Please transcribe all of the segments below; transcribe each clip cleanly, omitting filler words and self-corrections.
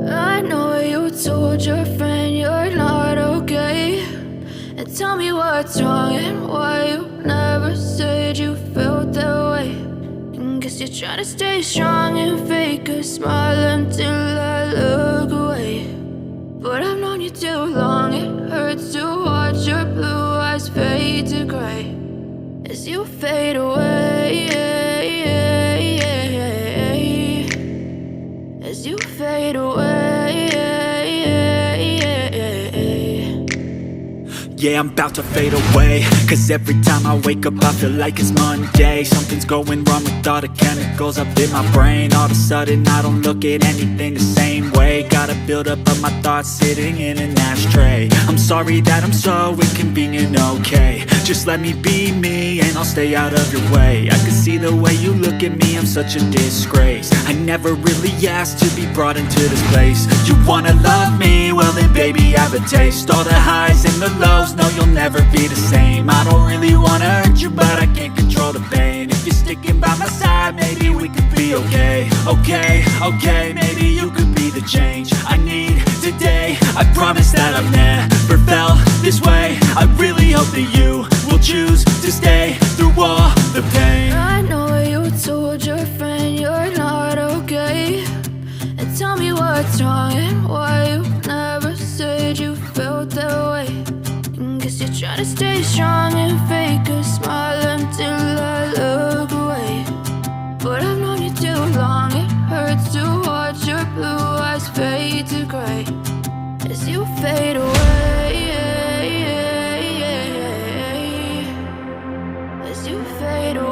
I know you told your friend you're not okay, and tell me what's wrong and why you never said you felt that way. And guess you're trying to stay strong and fake a smile until I look away. But I've known you too long, it hurts to watch your blue eyes fade to gray as you fade away, as you fade away. Yeah, I'm about to fade away, cause every time I wake up I feel like it's Monday. Something's going wrong with all the chemicals up in my brain. All of a sudden I don't look at anything the same way. Got a buildup of my thoughts sitting in an ashtray. I'm sorry that I'm so inconvenient, okay. Just let me be me and I'll stay out of your way. I can see the way you look at me, I'm such a disgrace. I never really asked to be brought into this place. You wanna love me? Well then baby, have a taste. All the highs and the lows, no, you'll never be the same. I don't really wanna hurt you, but I can't control the pain. If you're sticking by my side, maybe we could be okay. Okay, maybe you could be the change I need today. I promise that I've never felt this way. I really hope that you will choose to stay through all the pain. I know you told your friend you're not okay, and tell me what's wrong and why you never said you felt that way. And guess you're trying to stay strong and fake a smile until I look away. But I've known you too long, it hurts to watch your blue eyes fade to gray as you fade away, as you fade away.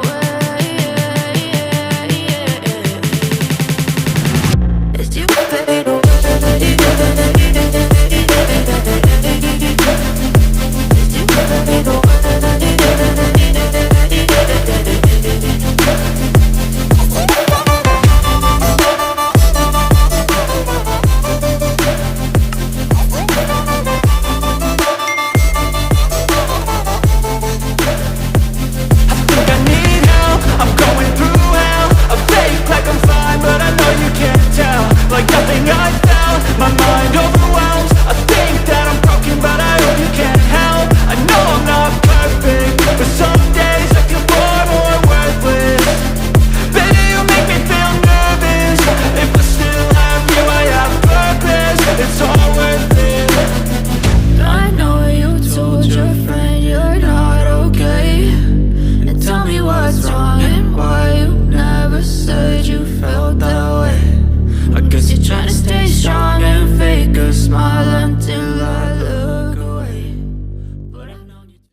As you fade away. Trying to